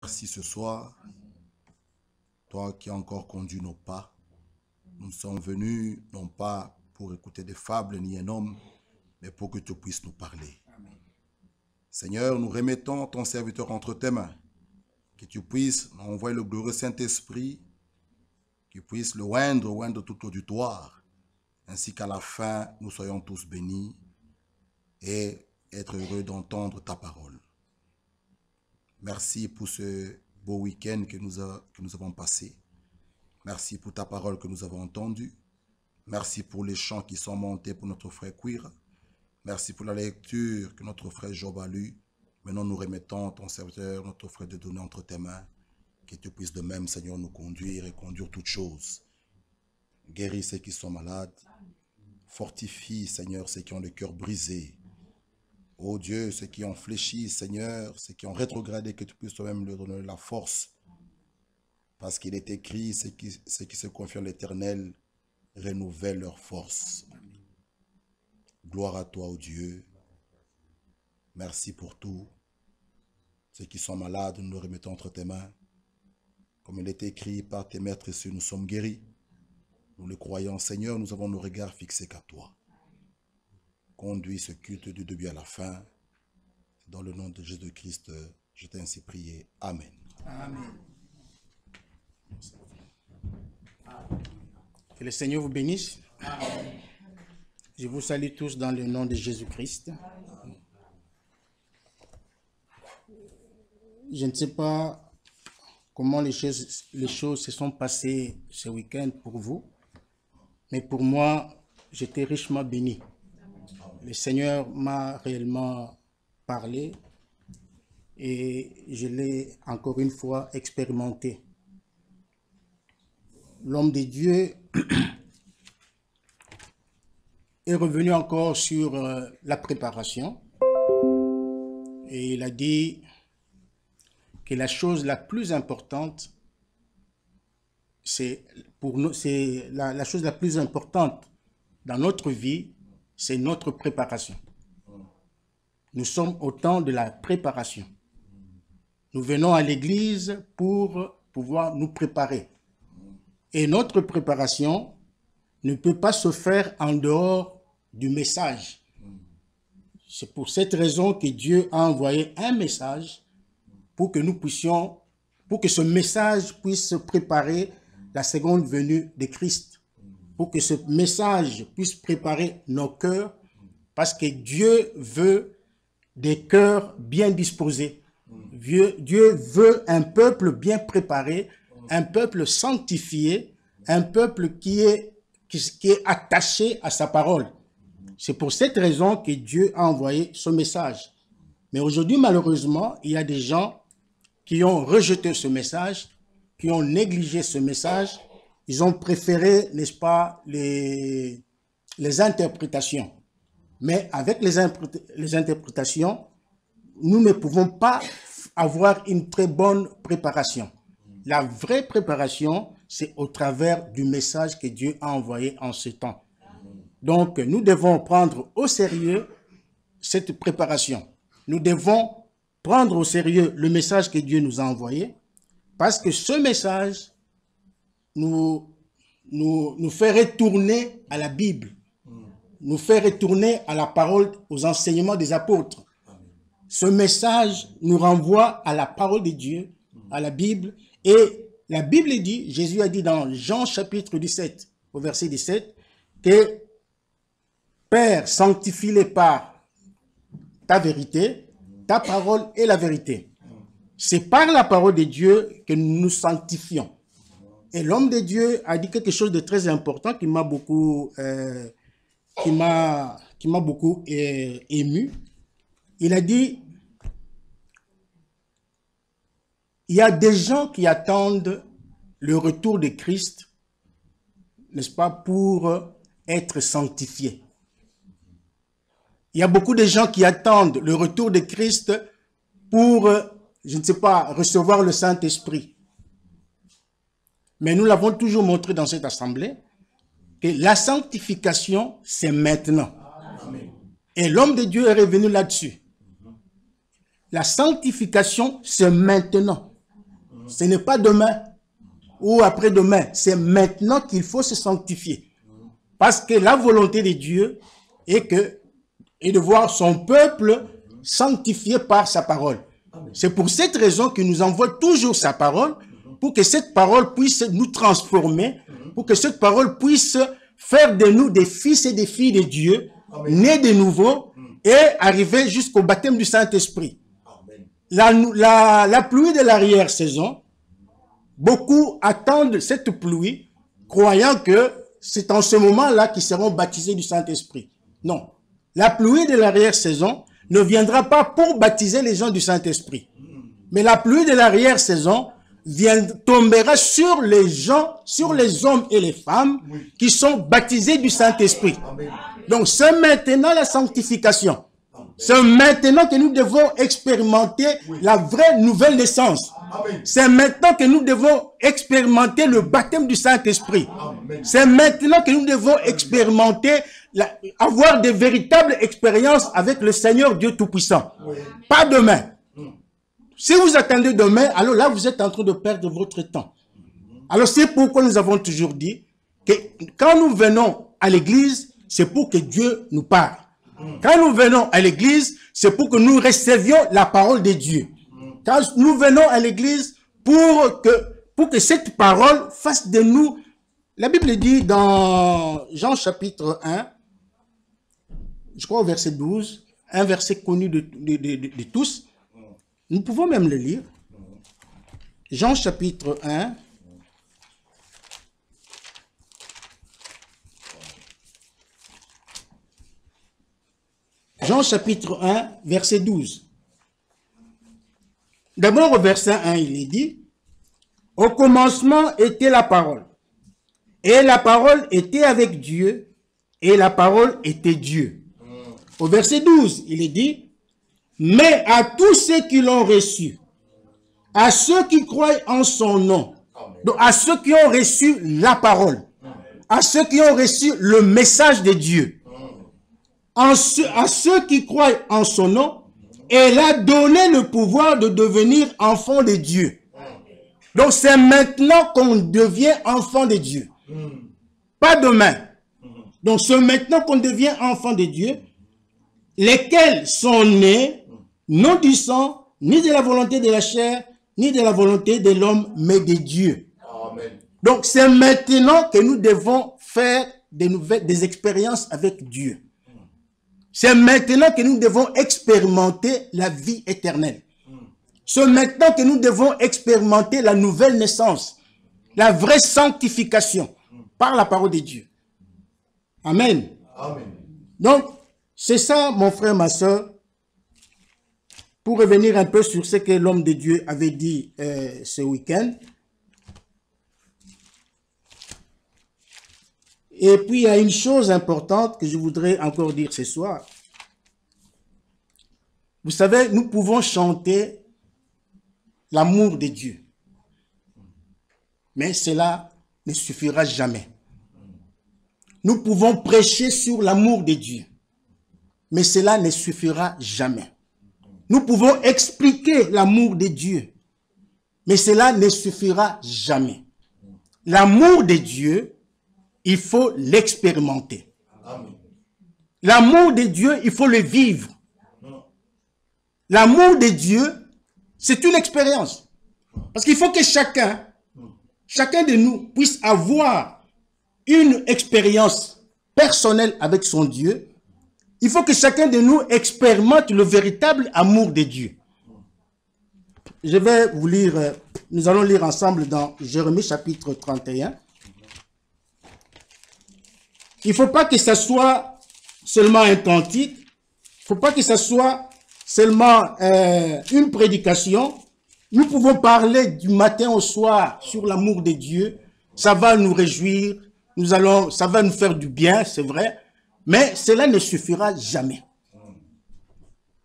Merci ce soir, toi qui as encore conduit nos pas. Nous sommes venus non pas pour écouter des fables ni un homme, mais pour que tu puisses nous parler. Amen. Seigneur, nous remettons ton serviteur entre tes mains, que tu puisses nous envoyer le glorieux Saint-Esprit, qu'il puisse le oindre tout auditoire, ainsi qu'à la fin, nous soyons tous bénis et être heureux d'entendre ta parole. Merci pour ce beau week-end que nous avons passé. Merci pour ta parole que nous avons entendue. Merci pour les chants qui sont montés pour notre frère Queer. Merci pour la lecture que notre frère Job a lue. Maintenant, nous remettons ton serviteur, notre frère de donner entre tes mains. Que tu puisses de même, Seigneur, nous conduire et conduire toutes choses. Guéris ceux qui sont malades. Fortifie, Seigneur, ceux qui ont le cœur brisé. Oh Dieu, ceux qui ont fléchi, Seigneur, ceux qui ont rétrogradé, que tu puisses toi-même leur donner la force. Parce qu'il est écrit, ceux qui se confient en l'Éternel renouvellent leur force. Gloire à toi, oh Dieu. Merci pour tout. Ceux qui sont malades, nous les remettons entre tes mains. Comme il est écrit, par tes maîtres ici, nous sommes guéris. Nous le croyons, Seigneur, nous avons nos regards fixés qu'à toi. Conduis ce culte du début à la fin. Dans le nom de Jésus-Christ, je t'ai ainsi prié. Amen. Amen. Que le Seigneur vous bénisse. Amen. Je vous salue tous dans le nom de Jésus-Christ. Je ne sais pas comment les choses se sont passées ce week-end pour vous, mais pour moi, j'étais richement béni. Le Seigneur m'a réellement parlé et je l'ai encore une fois expérimenté. L'homme de Dieu est revenu encore sur la préparation et il a dit que la chose la plus importante, la chose la plus importante dans notre vie, c'est notre préparation. Nous sommes au temps de la préparation. Nous venons à l'église pour pouvoir nous préparer. Et notre préparation ne peut pas se faire en dehors du message. C'est pour cette raison que Dieu a envoyé un message pour que ce message puisse préparer la seconde venue de Christ. Pour que ce message puisse préparer nos cœurs, parce que Dieu veut des cœurs bien disposés. Dieu veut un peuple bien préparé, un peuple sanctifié, un peuple qui est attaché à sa parole. C'est pour cette raison que Dieu a envoyé ce message. Mais aujourd'hui, malheureusement, il y a des gens qui ont rejeté ce message, qui ont négligé ce message. Ils ont préféré, n'est-ce pas, les interprétations. Mais avec les interprétations, nous ne pouvons pas avoir une très bonne préparation. La vraie préparation, c'est au travers du message que Dieu a envoyé en ce temps. Donc, nous devons prendre au sérieux cette préparation. Nous devons prendre au sérieux le message que Dieu nous a envoyé, parce que ce message nous fait retourner à la Bible, nous fait retourner à la parole, aux enseignements des apôtres. Ce message nous renvoie à la parole de Dieu, à la Bible. Et la Bible dit, Jésus a dit dans Jean chapitre 17, au verset 17, que Père, sanctifie-les par ta vérité, ta parole est la vérité. C'est par la parole de Dieu que nous nous sanctifions. Et l'homme de Dieu a dit quelque chose de très important qui m'a beaucoup, ému. Il a dit, il y a des gens qui attendent le retour de Christ, n'est-ce pas, pour être sanctifiés. Il y a beaucoup de gens qui attendent le retour de Christ pour, je ne sais pas, recevoir le Saint-Esprit. Mais nous l'avons toujours montré dans cette assemblée, que la sanctification, c'est maintenant. Amen. Et l'homme de Dieu est revenu là-dessus. La sanctification, c'est maintenant. Ce n'est pas demain ou après-demain. C'est maintenant qu'il faut se sanctifier. Parce que la volonté de Dieu est de voir son peuple sanctifié par sa parole. C'est pour cette raison qu'il nous envoie toujours sa parole, pour que cette parole puisse nous transformer, pour que cette parole puisse faire de nous des fils et des filles de Dieu, nés de nouveau, et arriver jusqu'au baptême du Saint-Esprit. La pluie de l'arrière-saison, beaucoup attendent cette pluie, croyant que c'est en ce moment-là qu'ils seront baptisés du Saint-Esprit. Non. La pluie de l'arrière-saison ne viendra pas pour baptiser les gens du Saint-Esprit. Mais la pluie de l'arrière-saison tombera sur les gens, sur les hommes et les femmes qui sont baptisés du Saint-Esprit. Donc c'est maintenant la sanctification. C'est maintenant que nous devons expérimenter la vraie nouvelle naissance. C'est maintenant que nous devons expérimenter le baptême du Saint-Esprit. C'est maintenant que nous devons expérimenter, avoir de véritables expériences avec le Seigneur Dieu Tout-Puissant. Pas demain. Si vous attendez demain, alors là, vous êtes en train de perdre votre temps. Alors c'est pourquoi nous avons toujours dit que quand nous venons à l'église, c'est pour que Dieu nous parle. Quand nous venons à l'église, c'est pour que nous recevions la parole de Dieu. Quand nous venons à l'église, pour que cette parole fasse de nous, la Bible dit dans Jean chapitre 1, je crois au verset 12, un verset connu de tous, nous pouvons même le lire. Jean chapitre 1, Jean chapitre 1, verset 12. D'abord au verset 1, il est dit, « Au commencement était la parole, et la parole était avec Dieu, et la parole était Dieu. » Au verset 12, il est dit, « Mais à tous ceux qui l'ont reçu, à ceux qui croient en son nom, donc à ceux qui ont reçu la parole, à ceux qui ont reçu le message de Dieu, à ceux qui croient en son nom, elle a donné le pouvoir de devenir enfant de Dieu. » Donc c'est maintenant qu'on devient enfant de Dieu. Pas demain. Donc c'est maintenant qu'on devient enfant de Dieu, lesquels sont nés non du sang, ni de la volonté de la chair, ni de la volonté de l'homme, mais de Dieu. Amen. Donc c'est maintenant que nous devons faire des expériences avec Dieu. C'est maintenant que nous devons expérimenter la vie éternelle. C'est maintenant que nous devons expérimenter la nouvelle naissance, la vraie sanctification par la parole de Dieu. Amen. Amen. Donc, c'est ça, mon frère, ma soeur, pour revenir un peu sur ce que l'homme de Dieu avait dit ce week-end. Et puis, il y a une chose importante que je voudrais encore dire ce soir. Vous savez, nous pouvons chanter l'amour de Dieu. Mais cela ne suffira jamais. Nous pouvons prêcher sur l'amour de Dieu. Mais cela ne suffira jamais. Nous pouvons expliquer l'amour de Dieu. Mais cela ne suffira jamais. L'amour de Dieu, il faut l'expérimenter. L'amour de Dieu, il faut le vivre. L'amour de Dieu, c'est une expérience. Parce qu'il faut que chacun de nous puisse avoir une expérience personnelle avec son Dieu. Il faut que chacun de nous expérimente le véritable amour de Dieu. Je vais vous lire, nous allons lire ensemble dans Jérémie chapitre 31. Il ne faut pas que ça soit seulement un cantique. Il ne faut pas que ça soit seulement une prédication. Nous pouvons parler du matin au soir sur l'amour de Dieu. Ça va nous réjouir. Ça va nous faire du bien, c'est vrai. Mais cela ne suffira jamais.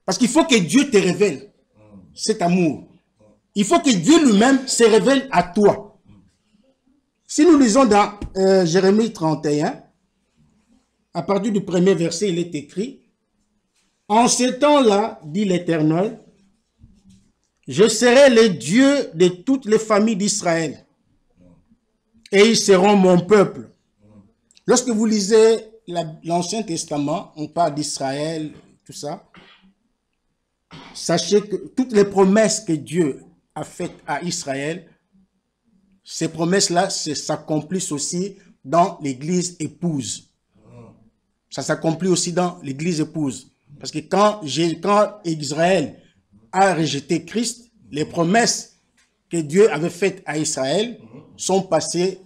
Parce qu'il faut que Dieu te révèle cet amour. Il faut que Dieu lui-même se révèle à toi. Si nous lisons dans Jérémie 31, à partir du premier verset, il est écrit, « En ce temps-là, dit l'Éternel, Je serai le Dieu de toutes les familles d'Israël. Et ils seront mon peuple. Lorsque vous lisez l'Ancien Testament, on parle d'Israël, tout ça. Sachez que toutes les promesses que Dieu a faites à Israël, ces promesses-là s'accomplissent aussi dans l'église épouse. Ça s'accomplit aussi dans l'église épouse. Parce que quand Israël a rejeté Christ, les promesses que Dieu avait faites à Israël sont passées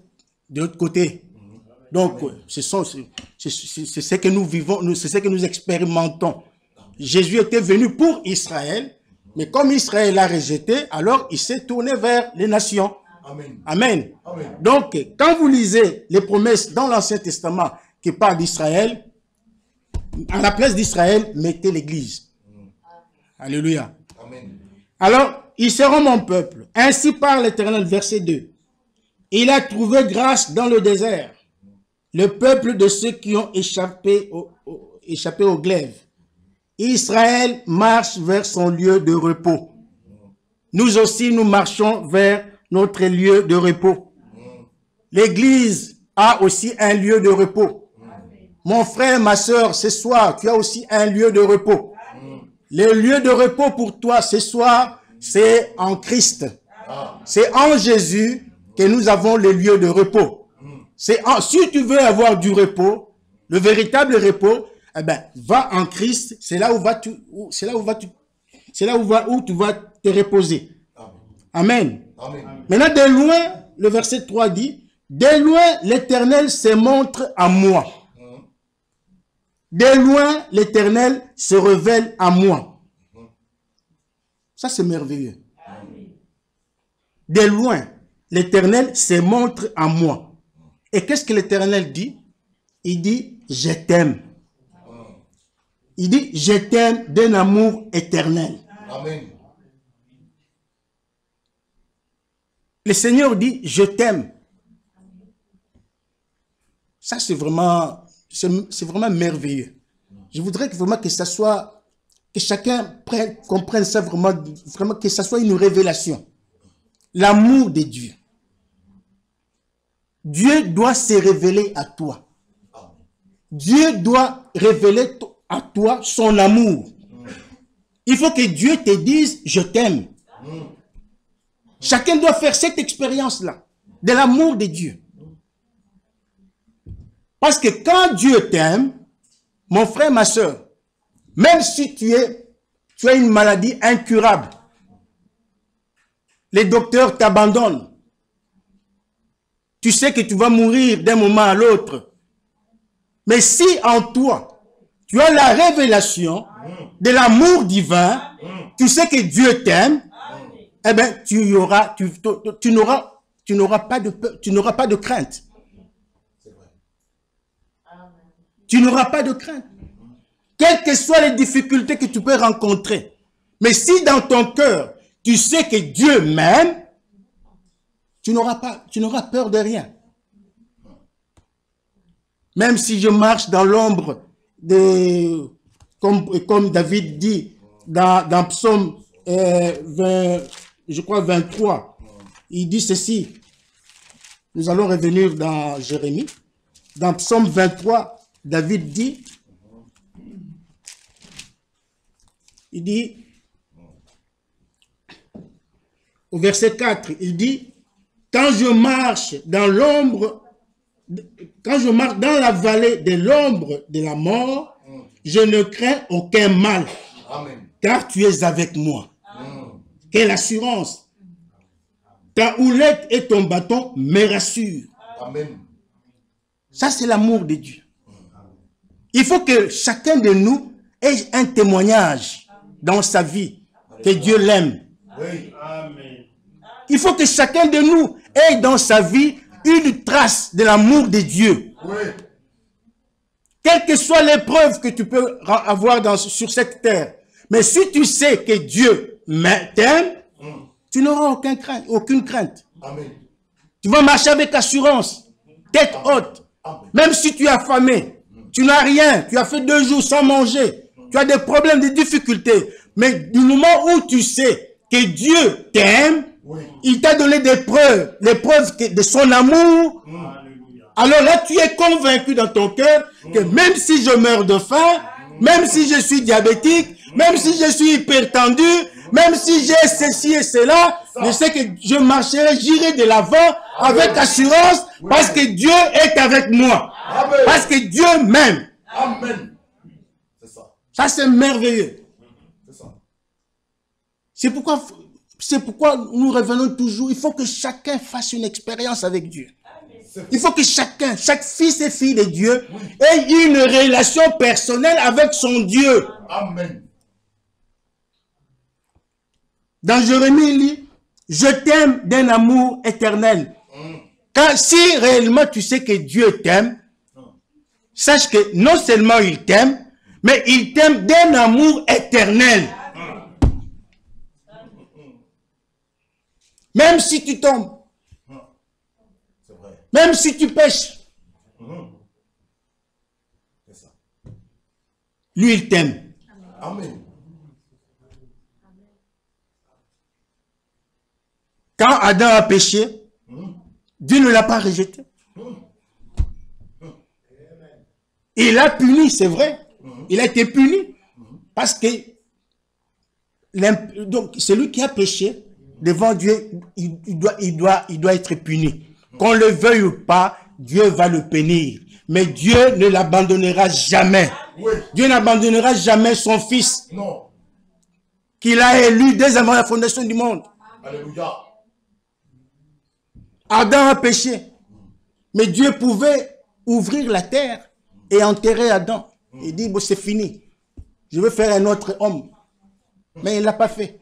de l'autre côté. Donc, c'est ce que nous vivons, c'est ce que nous expérimentons. Jésus était venu pour Israël, mais comme Israël l'a rejeté, alors il s'est tourné vers les nations. Amen. Amen. Amen. Donc, quand vous lisez les promesses dans l'Ancien Testament qui parlent d'Israël, à la place d'Israël, mettez l'Église. Alléluia. Amen. Alors, ils seront mon peuple. Ainsi parle l'Éternel, verset 2. Il a trouvé grâce dans le désert, le peuple de ceux qui ont échappé au glaive. Israël marche vers son lieu de repos. Nous aussi, nous marchons vers notre lieu de repos. L'Église a aussi un lieu de repos. Mon frère, ma soeur, ce soir, tu as aussi un lieu de repos. Le lieu de repos pour toi ce soir, c'est en Christ. C'est en Jésus que nous avons le lieu de repos. Si tu veux avoir du repos, le véritable repos, eh ben, va en Christ, c'est là où tu vas te reposer. Amen. Amen. Maintenant, de loin, le verset 3 dit, de loin, l'Éternel se montre à moi. De loin, l'Éternel se révèle à moi. Ça, c'est merveilleux. De loin, l'Éternel se montre à moi. Et qu'est-ce que l'Éternel dit? Il dit, je t'aime. Il dit, je t'aime d'un amour éternel. Amen. Le Seigneur dit, je t'aime. Ça, c'est vraiment merveilleux. Je voudrais vraiment que ça soit, que chacun comprenne ça vraiment, que ça soit une révélation. L'amour de Dieu. Dieu doit se révéler à toi. Dieu doit révéler à toi son amour. Il faut que Dieu te dise, je t'aime. Chacun doit faire cette expérience-là, de l'amour de Dieu. Parce que quand Dieu t'aime, mon frère, ma soeur, même si tu as une maladie incurable, les docteurs t'abandonnent, tu sais que tu vas mourir d'un moment à l'autre. Mais si en toi, tu as la révélation de l'amour divin, tu sais que Dieu t'aime, eh bien, tu n'auras pas de crainte. Tu n'auras pas de crainte. Quelles que soient les difficultés que tu peux rencontrer. Mais si dans ton cœur, tu sais que Dieu m'aime, tu n'auras peur de rien. Même si je marche dans l'ombre comme David dit dans Psaume 23, il dit ceci. Nous allons revenir dans Jérémie. Dans Psaume 23, David dit, il dit, au verset 4, il dit, quand je marche dans la vallée de l'ombre de la mort, je ne crains aucun mal, Amen. Car tu es avec moi. Quelle assurance! Ta houlette et ton bâton me rassurent. Amen. Ça, c'est l'amour de Dieu. Il faut que chacun de nous ait un témoignage dans sa vie que Dieu l'aime. Oui. Amen. Il faut que chacun de nous ait dans sa vie une trace de l'amour de Dieu. Oui. Quelle que soit l'épreuve que tu peux avoir sur cette terre. Mais si tu sais que Dieu t'aime, tu n'auras aucune crainte. Amen. Tu vas marcher avec assurance, tête haute. Amen. Même si tu es affamé, tu n'as rien, tu as fait 2 jours sans manger, tu as des problèmes, des difficultés. Mais du moment où tu sais que Dieu t'aime, Oui. il t'a donné des preuves, les preuves de son amour. Alors là, tu es convaincu dans ton cœur que même si je meurs de faim, même si je suis diabétique, même si je suis hypertendu, même si j'ai ceci et cela, je sais que je marcherai, j'irai de l'avant avec assurance parce que Dieu est avec moi. Amen. Parce que Dieu m'aime. Amen. C'est ça. Ça, c'est merveilleux. C'est ça. C'est pourquoi nous revenons toujours. Il faut que chacun fasse une expérience avec Dieu. Il faut que chacun, chaque fils et fille de Dieu, ait une relation personnelle avec son Dieu. Amen. Dans Jérémie, il dit, je t'aime d'un amour éternel. Car si réellement tu sais que Dieu t'aime, sache que non seulement il t'aime, mais il t'aime d'un amour éternel. Même si tu tombes, C'est vrai. même si tu pêches, C'est ça. lui il t'aime. Amen. Quand Adam a péché, Dieu ne l'a pas rejeté. Il a puni, c'est vrai. Il a été puni. Parce que donc, celui qui a péché devant Dieu, il doit être puni. Qu'on le veuille ou pas, Dieu va le punir. Mais Dieu ne l'abandonnera jamais. Oui. Dieu n'abandonnera jamais son fils Non. qu'il a élu dès avant la fondation du monde. Alléluia. Adam a péché. Mais Dieu pouvait ouvrir la terre et enterrer Adam. Il dit, bon, c'est fini. Je veux faire un autre homme. Mais il ne l'a pas fait.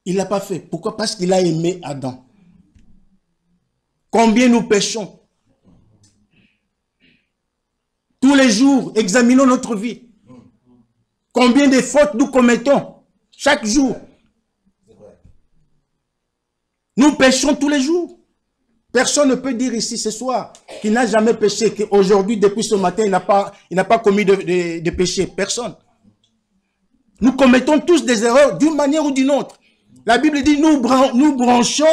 Il ne l'a pas fait. Pourquoi? Parce qu'il a aimé Adam. Combien nous péchons? Tous les jours, examinons notre vie. Combien de fautes nous commettons chaque jour? Nous péchons tous les jours. Personne ne peut dire ici ce soir qu'il n'a jamais péché, qu'aujourd'hui, depuis ce matin, il n'a pas commis de péché. Personne. Nous commettons tous des erreurs d'une manière ou d'une autre. La Bible dit nous branchons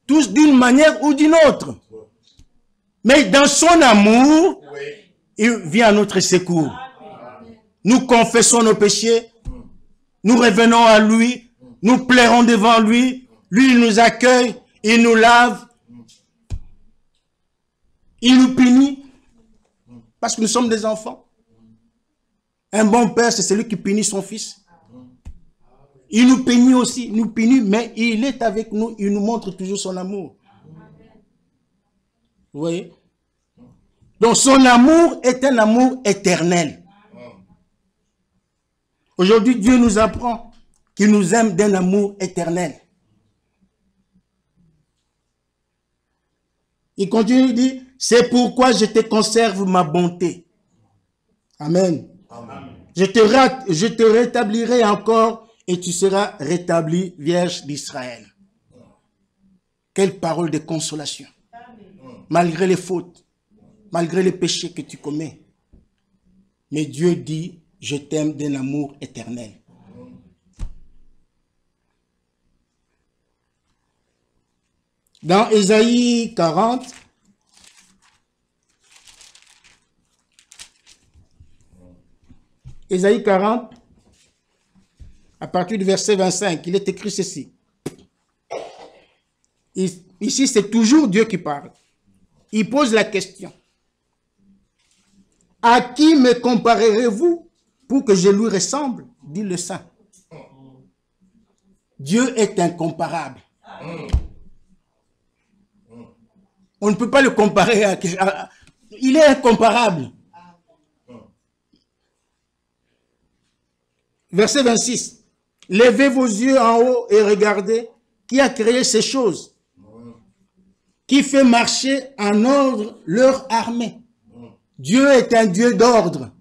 tous d'une manière ou d'une autre. Mais dans son amour, il vient à notre secours. Nous confessons nos péchés, nous revenons à lui, nous plairons devant lui, lui il nous accueille, il nous lave, il nous punit, parce que nous sommes des enfants. Un bon père, c'est celui qui punit son fils. Il nous punit aussi, nous punit, mais il est avec nous, il nous montre toujours son amour. Vous voyez? Donc son amour est un amour éternel. Aujourd'hui, Dieu nous apprend qu'il nous aime d'un amour éternel. Il continue, il dit, c'est pourquoi je te conserve ma bonté. Amen. Amen. Je te rétablirai encore et tu seras rétabli, Vierge d'Israël. Quelle parole de consolation. Malgré les fautes, malgré les péchés que tu commets. Mais Dieu dit, je t'aime d'un amour éternel. Dans Ésaïe 40, Ésaïe 40, à partir du verset 25, il est écrit ceci. Ici, c'est toujours Dieu qui parle. Il pose la question. À qui me comparerez-vous pour que je lui ressemble? Dit le Saint. Dieu est incomparable. On ne peut pas le comparer à... Il est incomparable. Verset 26. Levez vos yeux en haut et regardez qui a créé ces choses. Qui fait marcher en ordre leur armée. Dieu est un Dieu d'ordre.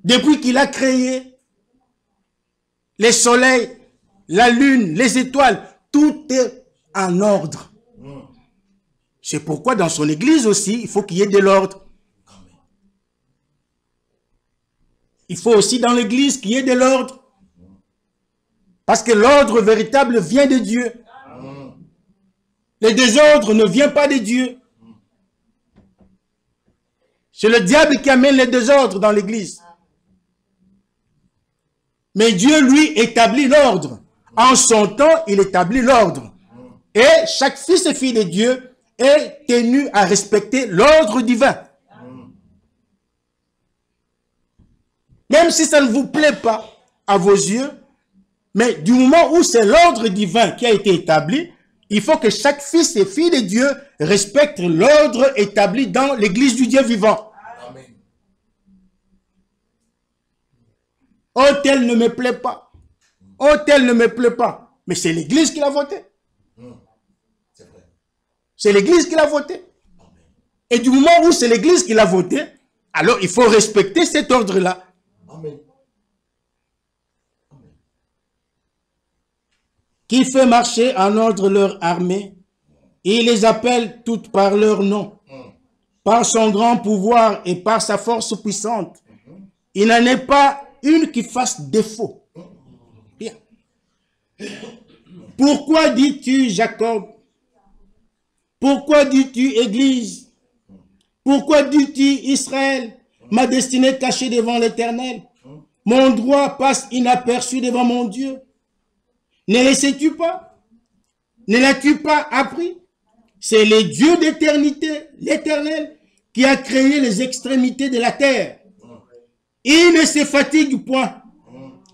Depuis qu'il a créé les soleils, la lune, les étoiles, tout est en ordre. C'est pourquoi dans son église aussi, il faut qu'il y ait de l'ordre. il faut aussi dans l'église qu'il y ait de l'ordre. Parce que l'ordre véritable vient de Dieu. Le désordre ne vient pas de Dieu. C'est le diable qui amène le désordre dans l'église. Mais Dieu, lui, établit l'ordre. En son temps, il établit l'ordre. Et chaque fils et fille de Dieu est tenu à respecter l'ordre divin. Même si ça ne vous plaît pas à vos yeux, mais du moment où c'est l'ordre divin qui a été établi, il faut que chaque fils et fille de Dieu respecte l'ordre établi dans l'église du Dieu vivant. Amen. Oh, tel ne me plaît pas. Oh, tel ne me plaît pas. Mais c'est l'église qui l'a voté. C'est l'église qui l'a voté. Et du moment où c'est l'église qui l'a voté, alors il faut respecter cet ordre-là. Amen. Qui fait marcher en ordre leur armée, et il les appelle toutes par leur nom, par son grand pouvoir et par sa force puissante. Il n'en est pas une qui fasse défaut. Bien. Pourquoi dis-tu Jacob? Pourquoi dis-tu Église? Pourquoi dis-tu Israël? Ma destinée cachée devant l'Éternel. Mon droit passe inaperçu devant mon Dieu. Ne le sais-tu pas? Ne l'as-tu pas appris? C'est le Dieu d'éternité, l'Éternel, qui a créé les extrémités de la terre. Il ne se fatigue point.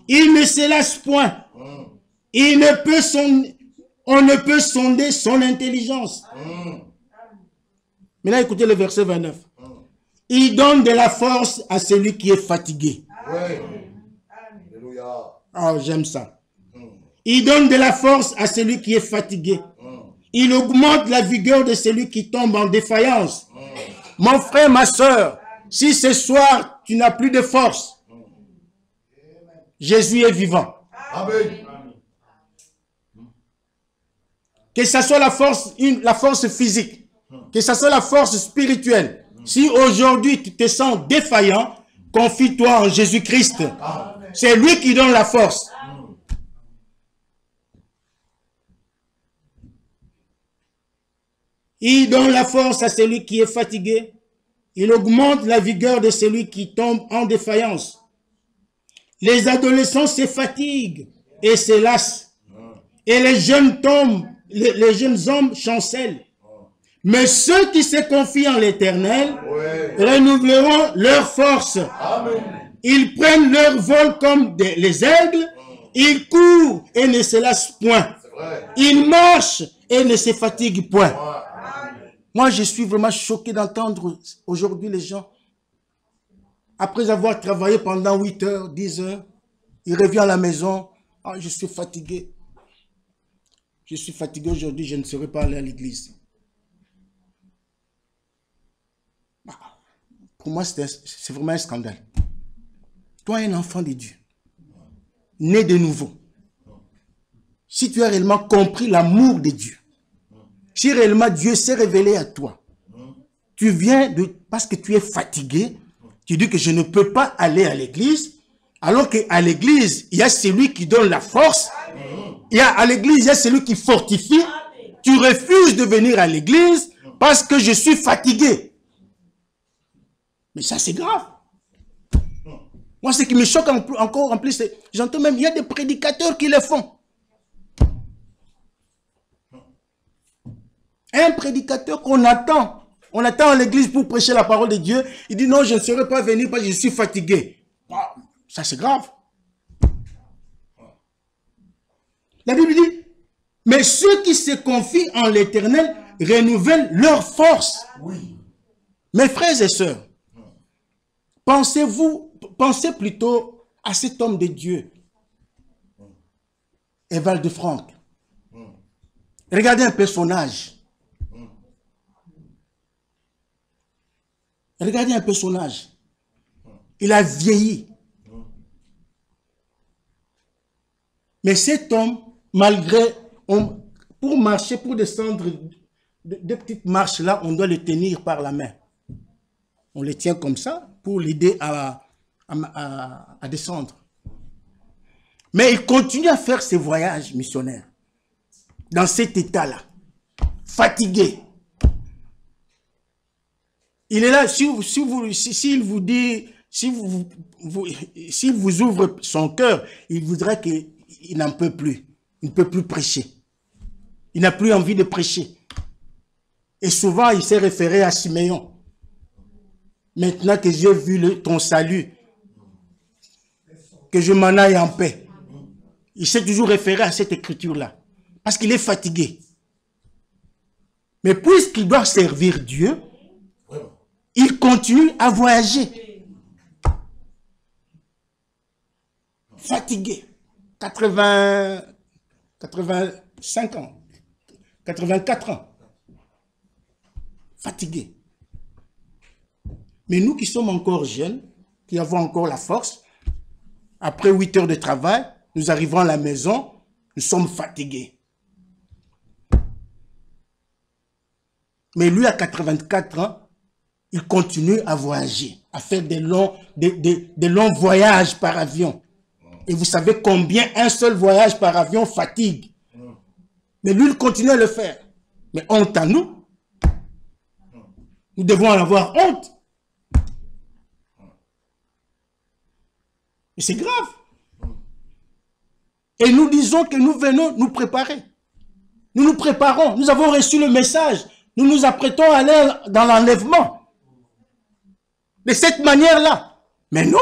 Il ne se lasse point. On ne peut sonder son intelligence. Maintenant, écoutez le verset 29. Il donne de la force à celui qui est fatigué. Oh, j'aime ça. Il donne de la force à celui qui est fatigué. Il augmente la vigueur de celui qui tombe en défaillance. Mon frère, ma soeur, si ce soir tu n'as plus de force, Jésus est vivant. Amen. Que ce soit la force physique, que ce soit la force spirituelle. Si aujourd'hui tu te sens défaillant, confie-toi en Jésus-Christ. C'est lui qui donne la force. Il donne la force à celui qui est fatigué. Il augmente la vigueur de celui qui tombe en défaillance. Les adolescents se fatiguent et se lassent. Et les jeunes tombent, les jeunes hommes chancellent. Mais ceux qui se confient en l'Éternel renouvelleront leur force. Amen. Ils prennent leur vol comme les aigles. Ils courent et ne se lassent point. Ils marchent et ne se fatiguent point. Moi, je suis vraiment choqué d'entendre aujourd'hui les gens, après avoir travaillé pendant 8 heures, 10 heures, il revient à la maison. Ah, je suis fatigué. Je suis fatigué aujourd'hui, je ne serai pas allé à l'église. Pour moi, c'est vraiment un scandale. Toi, un enfant de Dieu, né de nouveau, si tu as réellement compris l'amour de Dieu, si réellement Dieu s'est révélé à toi, tu viens parce que tu es fatigué, tu dis que je ne peux pas aller à l'église, alors qu'à l'église, il y a celui qui donne la force, à l'église, il y a celui qui fortifie. Tu refuses de venir à l'église parce que je suis fatigué. Mais ça, c'est grave. Moi, ce qui me choque encore en plus, c'est, j'entends même, il y a des prédicateurs qui le font. Un prédicateur qu'on attend, on attend à l'église pour prêcher la parole de Dieu, il dit non, je ne serai pas venu parce que je suis fatigué. Ça, c'est grave. La Bible dit, mais ceux qui se confient en l'Éternel renouvellent leur force. Oui. Mes frères et sœurs, pensez plutôt à cet homme de Dieu, Evald de Franck. Regardez un peu son âge. Regardez un peu son âge. Il a vieilli. Mais cet homme, malgré, pour marcher, pour descendre de petites marches là, on doit le tenir par la main. On le tient comme ça pour l'aider à à descendre. Mais il continue à faire ses voyages missionnaires. Dans cet état-là. Fatigué. Il est là, s'il vous dit, s'il vous ouvre son cœur, il voudrait qu'il n'en peut plus. Il ne peut plus prêcher. Il n'a plus envie de prêcher. Et souvent, il s'est référé à Siméon. Maintenant que j'ai vu ton salut, que je m'en aille en paix. Il s'est toujours référé à cette écriture-là. Parce qu'il est fatigué. Mais puisqu'il doit servir Dieu, il continue à voyager. Fatigué. 85 ans. 84 ans. Fatigué. Mais nous qui sommes encore jeunes, qui avons encore la force, après 8 heures de travail, nous arrivons à la maison, nous sommes fatigués. Mais lui, à 84 ans, il continue à voyager, à faire des longs voyages par avion. Et vous savez combien un seul voyage par avion fatigue. Mais lui, il continue à le faire. Mais honte à nous. Nous devons en avoir honte. Et c'est grave. Et nous disons que nous venons nous préparer. Nous nous préparons. Nous avons reçu le message. Nous nous apprêtons à aller dans l'enlèvement. De cette manière-là. Mais non.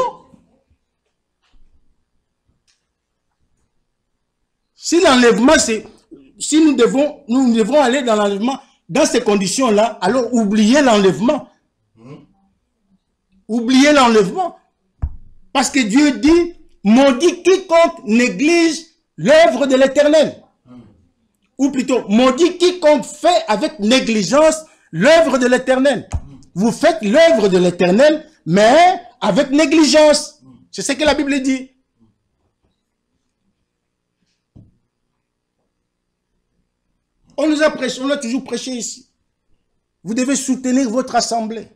Si l'enlèvement, si nous devons aller dans l'enlèvement, dans ces conditions-là, alors oubliez l'enlèvement. Oubliez l'enlèvement. Parce que Dieu dit, maudit quiconque néglige l'œuvre de l'Éternel. Ou plutôt, maudit quiconque fait avec négligence l'œuvre de l'Éternel. Vous faites l'œuvre de l'Éternel, mais avec négligence. C'est ce que la Bible dit. On nous a prêché, on a toujours prêché ici. Vous devez soutenir votre assemblée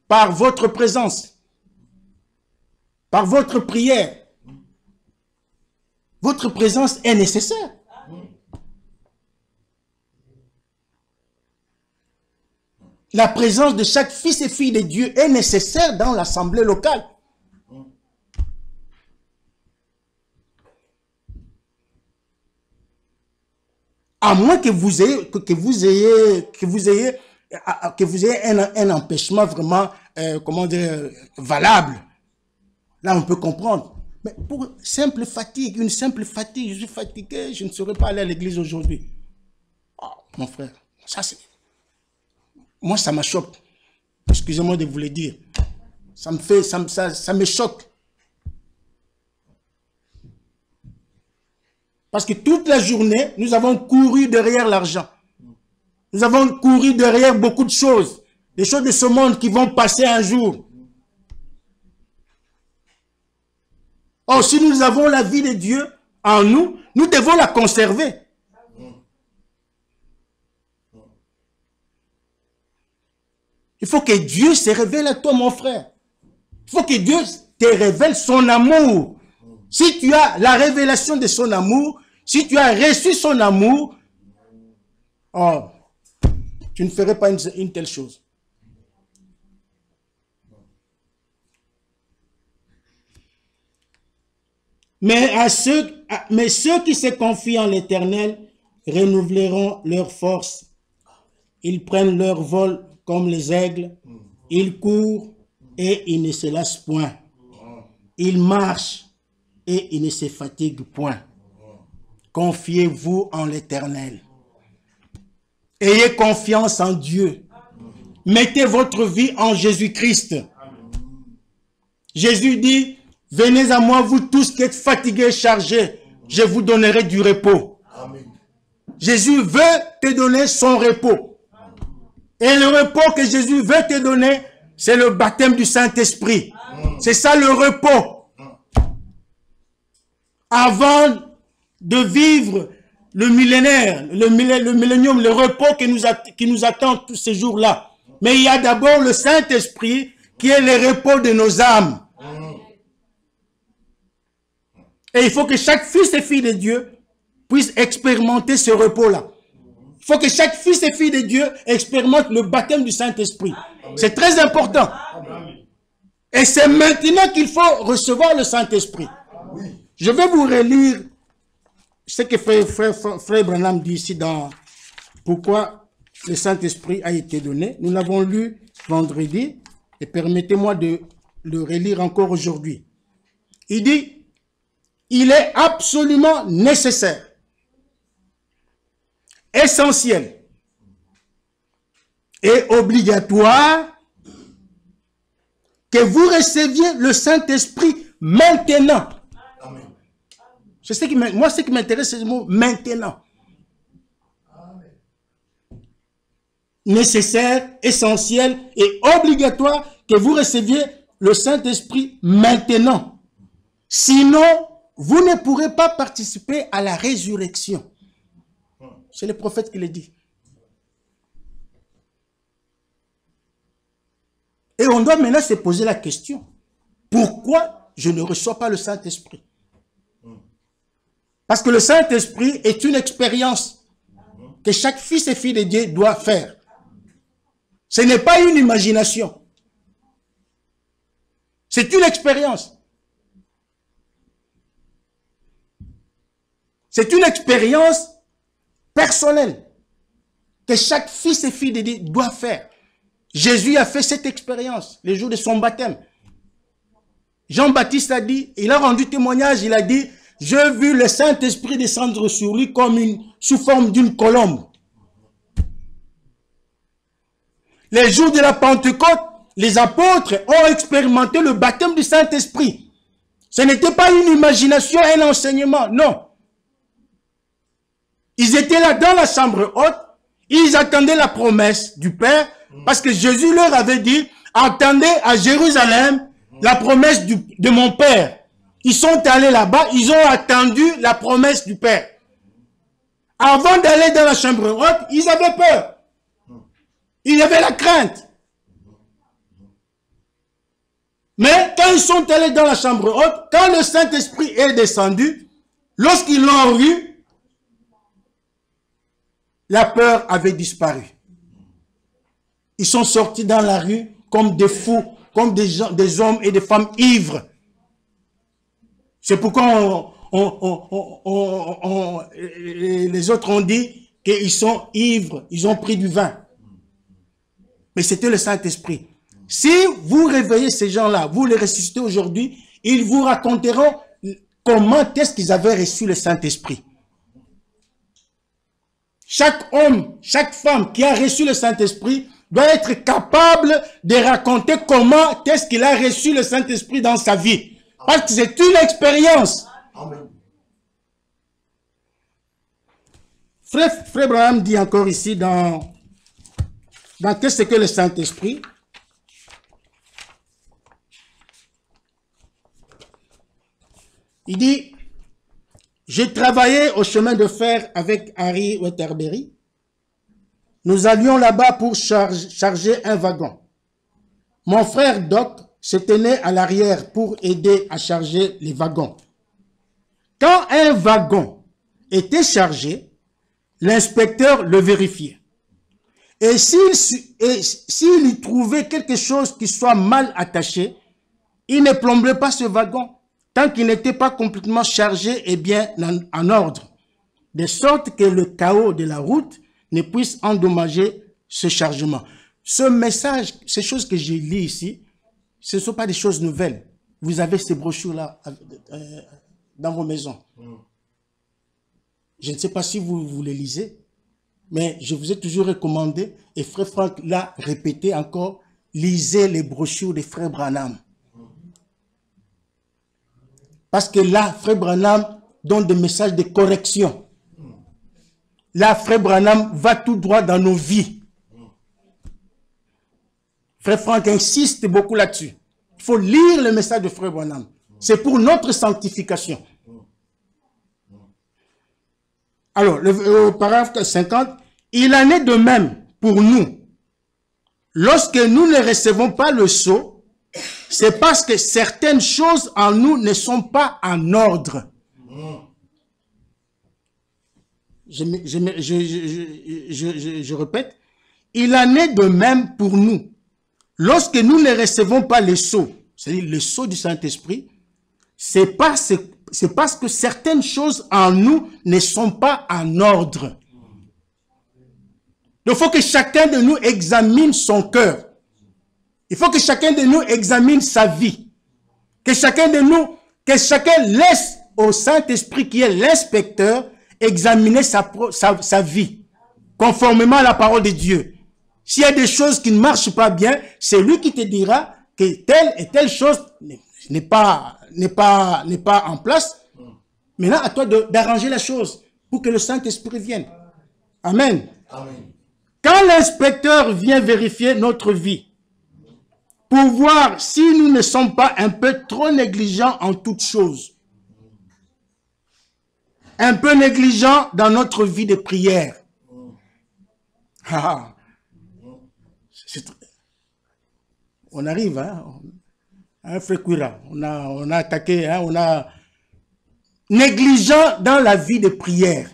par votre présence, par votre prière. Votre présence est nécessaire. La présence de chaque fils et fille de Dieu est nécessaire dans l'assemblée locale. À moins que vous ayez un empêchement vraiment, comment dire, valable. Là, on peut comprendre. Mais pour une simple fatigue, je suis fatigué, je ne saurais pas aller à l'église aujourd'hui. Oh, mon frère, ça c'est... Moi, ça me choque. Excusez-moi de vous le dire. Ça me choque. Parce que toute la journée, nous avons couru derrière l'argent. Nous avons couru derrière beaucoup de choses. Des choses de ce monde qui vont passer un jour. Or, si nous avons la vie de Dieu en nous, nous devons la conserver. Il faut que Dieu se révèle à toi, mon frère. Il faut que Dieu te révèle son amour. Si tu as la révélation de son amour, si tu as reçu son amour, oh, tu ne ferais pas une telle chose. Mais ceux qui se confient en l'Éternel renouvelleront leur force. Ils prennent leur vol comme les aigles. Ils courent et ils ne se lassent point. Ils marchent et ils ne se fatiguent point. Confiez-vous en l'Éternel. Ayez confiance en Dieu. Mettez votre vie en Jésus-Christ. Jésus dit, venez à moi, vous tous qui êtes fatigués et chargés, je vous donnerai du repos. Amen. Jésus veut te donner son repos. Et le repos que Jésus veut te donner, c'est le baptême du Saint-Esprit. C'est ça le repos. Avant de vivre le millénaire, le millénium, le repos qui nous attend tous ces jours-là. Mais il y a d'abord le Saint-Esprit qui est le repos de nos âmes. Et il faut que chaque fils et fille de Dieu puisse expérimenter ce repos-là. Il faut que chaque fils et fille de Dieu expérimente le baptême du Saint-Esprit. C'est très important. Et c'est maintenant qu'il faut recevoir le Saint-Esprit. Je vais vous relire ce que Frère Branham dit ici dans Pourquoi le Saint-Esprit a été donné. Nous l'avons lu vendredi et permettez-moi de le relire encore aujourd'hui. Il dit, il est absolument nécessaire, essentiel et obligatoire que vous receviez le Saint-Esprit maintenant. Amen. Moi, ce qui m'intéresse, c'est le mot maintenant. Amen. Nécessaire, essentiel et obligatoire que vous receviez le Saint-Esprit maintenant. Sinon, vous ne pourrez pas participer à la résurrection. C'est le prophète qui le dit. Et on doit maintenant se poser la question. Pourquoi je ne reçois pas le Saint-Esprit? Parce que le Saint-Esprit est une expérience que chaque fils et fille de Dieu doit faire. Ce n'est pas une imagination. C'est une expérience. C'est une expérience personnelle que chaque fils et fille de Dieu doit faire. Jésus a fait cette expérience le jour de son baptême. Jean-Baptiste a dit, il a rendu témoignage, il a dit, j'ai vu le Saint-Esprit descendre sur lui comme sous forme d'une colombe. Les jours de la Pentecôte, les apôtres ont expérimenté le baptême du Saint-Esprit. Ce n'était pas une imagination, un enseignement, non. Ils étaient là dans la chambre haute, ils attendaient la promesse du Père, parce que Jésus leur avait dit, attendez à Jérusalem la promesse de mon Père. Ils sont allés là-bas, ils ont attendu la promesse du Père. Avant d'aller dans la chambre haute, ils avaient peur. Il y avait la crainte. Mais quand ils sont allés dans la chambre haute, quand le Saint-Esprit est descendu, lorsqu'ils l'ont eu, la peur avait disparu. Ils sont sortis dans la rue comme des fous, comme des hommes et des femmes ivres. C'est pourquoi les autres ont dit qu'ils sont ivres, ils ont pris du vin. Mais c'était le Saint-Esprit. Si vous réveillez ces gens-là, vous les ressuscitez aujourd'hui, ils vous raconteront comment est-ce qu'ils avaient reçu le Saint-Esprit. Chaque homme, chaque femme qui a reçu le Saint-Esprit doit être capable de raconter comment est-ce qu'il a reçu le Saint-Esprit dans sa vie. Parce que c'est une expérience. Amen. Frère Branham dit encore ici dans qu'est-ce que le Saint-Esprit? Il dit, j'ai travaillé au chemin de fer avec Harry Weatherbury. Nous allions là-bas pour charger un wagon. Mon frère Doc se tenait à l'arrière pour aider à charger les wagons. Quand un wagon était chargé, l'inspecteur le vérifiait. Et s'il y trouvait quelque chose qui soit mal attaché, il ne plomberait pas ce wagon tant qu'il n'était pas complètement chargé et bien en ordre, de sorte que le chaos de la route ne puisse endommager ce chargement. Ce message, ces choses que j'ai lues ici, ce ne sont pas des choses nouvelles. Vous avez ces brochures-là dans vos maisons. Je ne sais pas si vous les lisez, mais je vous ai toujours recommandé, et Frère Franck l'a répété encore, lisez les brochures de Frère Branham. Parce que là, Frère Branham donne des messages de correction. Là, Frère Branham va tout droit dans nos vies. Frère Franck insiste beaucoup là-dessus. Il faut lire le message de Frère Branham. C'est pour notre sanctification. Alors, le paragraphe 50, il en est de même pour nous. Lorsque nous ne recevons pas le sceau, c'est parce que certaines choses en nous ne sont pas en ordre. Je répète, il en est de même pour nous. Lorsque nous ne recevons pas les sceaux, c'est-à-dire le sceau du Saint-Esprit, c'est parce que certaines choses en nous ne sont pas en ordre. Il faut que chacun de nous examine son cœur. Il faut que chacun de nous examine sa vie. Que chacun laisse au Saint-Esprit qui est l'inspecteur examiner sa vie, conformément à la parole de Dieu. S'il y a des choses qui ne marchent pas bien, c'est lui qui te dira que telle et telle chose n'est pas en place. Maintenant, à toi d'arranger la chose pour que le Saint-Esprit vienne. Amen. Amen. Quand l'inspecteur vient vérifier notre vie, pour voir si nous ne sommes pas un peu trop négligents en toutes choses, un peu négligents dans notre vie de prière. On arrive, hein, Frère Kouira, on a attaqué, hein, on a négligent dans la vie de prière.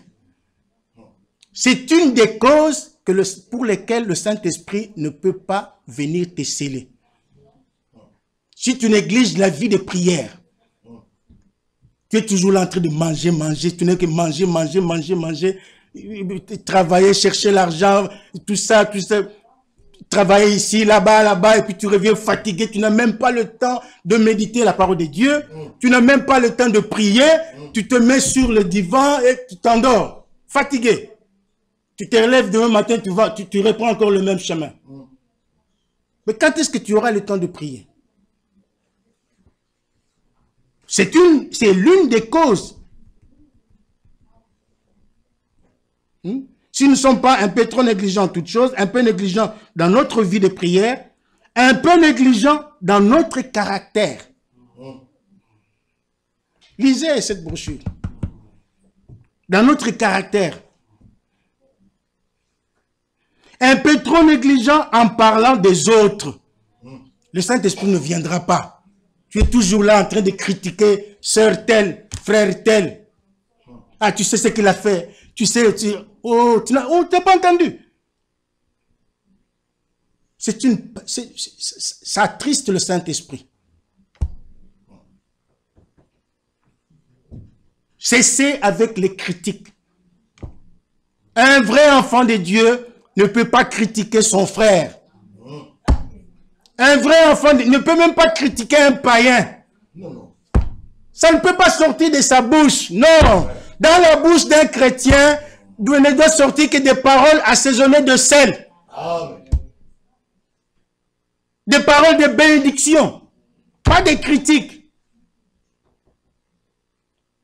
C'est une des causes pour lesquelles le Saint-Esprit ne peut pas venir te sceller. Si tu négliges la vie de prière, tu es toujours là en train de manger, tu n'es que manger, travailler, chercher l'argent, tout ça, travailler ici, là-bas, et puis tu reviens fatigué, tu n'as même pas le temps de méditer la parole de Dieu, tu n'as même pas le temps de prier, tu te mets sur le divan et tu t'endors, fatigué. Tu te relèves demain matin, tu reprends encore le même chemin. Mais quand est-ce que tu auras le temps de prier? C'est l'une des causes. Si nous ne sommes pas un peu trop négligents en toutes choses, un peu négligents dans notre vie de prière, un peu négligents dans notre caractère. Lisez cette brochure. Dans notre caractère. Un peu trop négligent en parlant des autres. Le Saint-Esprit ne viendra pas. Tu es toujours là en train de critiquer sœur telle, frère tel. Ah, tu sais ce qu'il a fait. Tu sais, t'as pas entendu. Ça attriste le Saint-Esprit. Cessez avec les critiques. Un vrai enfant de Dieu ne peut pas critiquer son frère. Un vrai enfant ne peut même pas critiquer un païen. Ça ne peut pas sortir de sa bouche. Non. Dans la bouche d'un chrétien, ne doit sortir que des paroles assaisonnées de sel. Des paroles de bénédiction. Pas de critiques.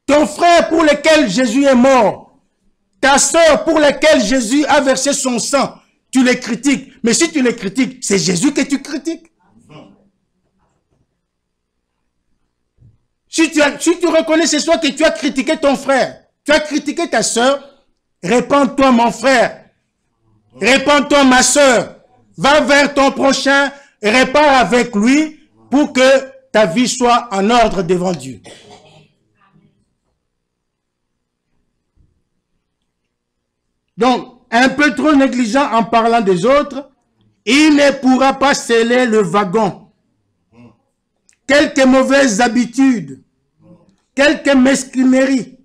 Ton frère pour lequel Jésus est mort, ta soeur pour laquelle Jésus a versé son sang, tu les critiques. Mais si tu les critiques, c'est Jésus que tu critiques. Si tu reconnais ce soir que tu as critiqué ton frère, tu as critiqué ta soeur, répands-toi mon frère, répands-toi ma soeur, va vers ton prochain, répare avec lui pour que ta vie soit en ordre devant Dieu. Donc, un peu trop négligent en parlant des autres, il ne pourra pas sceller le wagon. Quelques mauvaises habitudes, quelques mesquineries,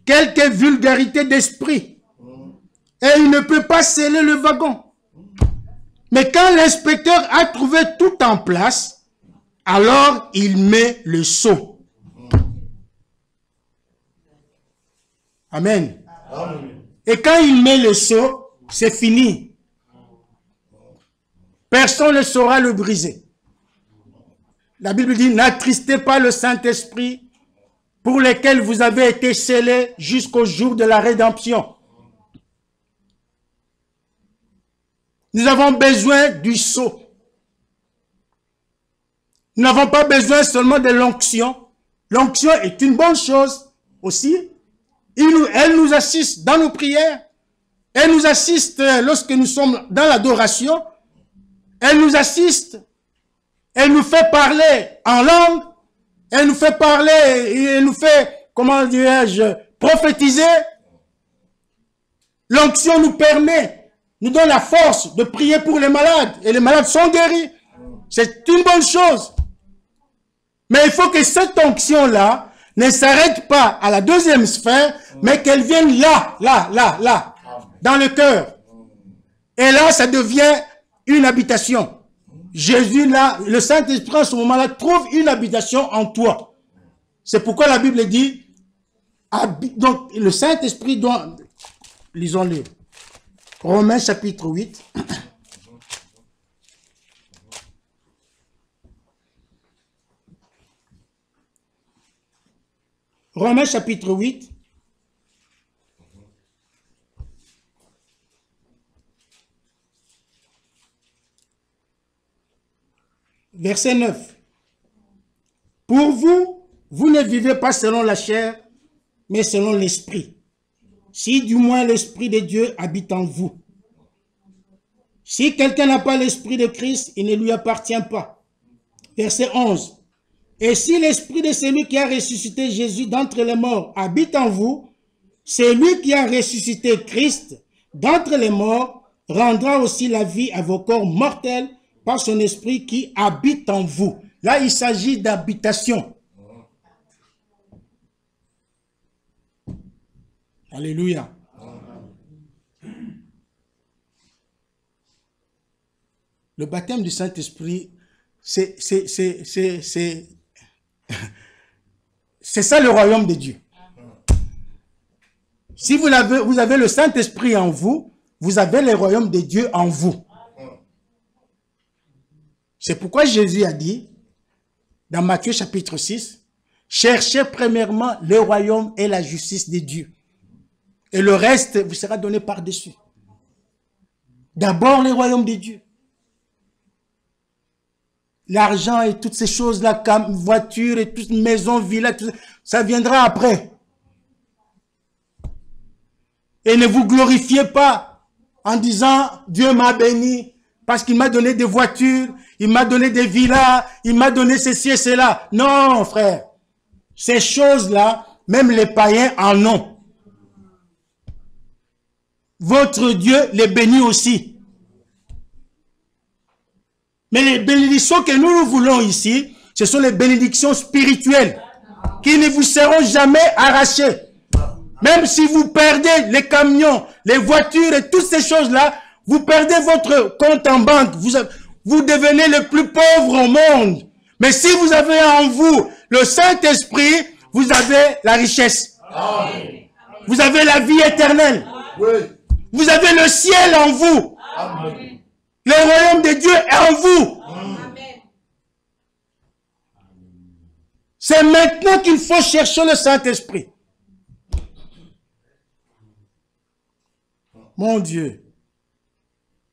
quelques vulgarités d'esprit, et il ne peut pas sceller le wagon. Mais quand l'inspecteur a trouvé tout en place, alors il met le sceau. Amen. Amen. Et quand il met le sceau, c'est fini. Personne ne saura le briser. La Bible dit, n'attristez pas le Saint-Esprit pour lequel vous avez été scellés jusqu'au jour de la rédemption. Nous avons besoin du sceau. Nous n'avons pas besoin seulement de l'onction. L'onction est une bonne chose aussi. Elle nous assiste dans nos prières. Elle nous assiste lorsque nous sommes dans l'adoration. Elle nous assiste. Elle nous fait parler en langue. Elle nous fait parler et elle nous fait comment dirais-je, prophétiser. L'onction nous permet, nous donne la force de prier pour les malades. Et les malades sont guéris. C'est une bonne chose. Mais il faut que cette onction-là ne s'arrête pas à la deuxième sphère, mais qu'elle vienne là, dans le cœur. Et là, ça devient une habitation. Jésus, là, le Saint-Esprit, à ce moment-là, trouve une habitation en toi. C'est pourquoi la Bible dit, donc le Saint-Esprit doit, lisons-le, Romains chapitre 8. Romains chapitre 8. Verset 9. Pour vous, vous ne vivez pas selon la chair, mais selon l'esprit. Si du moins l'esprit de Dieu habite en vous. Si quelqu'un n'a pas l'esprit de Christ, il ne lui appartient pas. Verset 11. Et si l'esprit de celui qui a ressuscité Jésus d'entre les morts habite en vous, celui qui a ressuscité Christ d'entre les morts rendra aussi la vie à vos corps mortels par son esprit qui habite en vous. Là, il s'agit d'habitation. Alléluia. Le baptême du Saint-Esprit, c'est ça le royaume de Dieu. Si vous avez le Saint-Esprit en vous, vous avez le royaume de Dieu en vous. C'est pourquoi Jésus a dit, dans Matthieu chapitre 6, « Cherchez premièrement le royaume et la justice de Dieu. Et le reste vous sera donné par-dessus. » D'abord le royaume de Dieu. L'argent et toutes ces choses-là, voiture et toutes maisons, villas, ça viendra après. Et ne vous glorifiez pas en disant, Dieu m'a béni parce qu'il m'a donné des voitures, il m'a donné des villas, il m'a donné ceci et cela. Non, frère. Ces choses-là, même les païens en ont. Votre Dieu les bénit aussi. Mais les bénédictions que nous voulons ici, ce sont les bénédictions spirituelles qui ne vous seront jamais arrachées. Même si vous perdez les camions, les voitures et toutes ces choses-là, vous perdez votre compte en banque. Vous devenez le plus pauvre au monde. Mais si vous avez en vous le Saint-Esprit, vous avez la richesse. Amen. Vous avez la vie éternelle. Oui. Vous avez le ciel en vous. Amen. Le royaume de Dieu est en vous. Amen. C'est maintenant qu'il faut chercher le Saint-Esprit. Mon Dieu.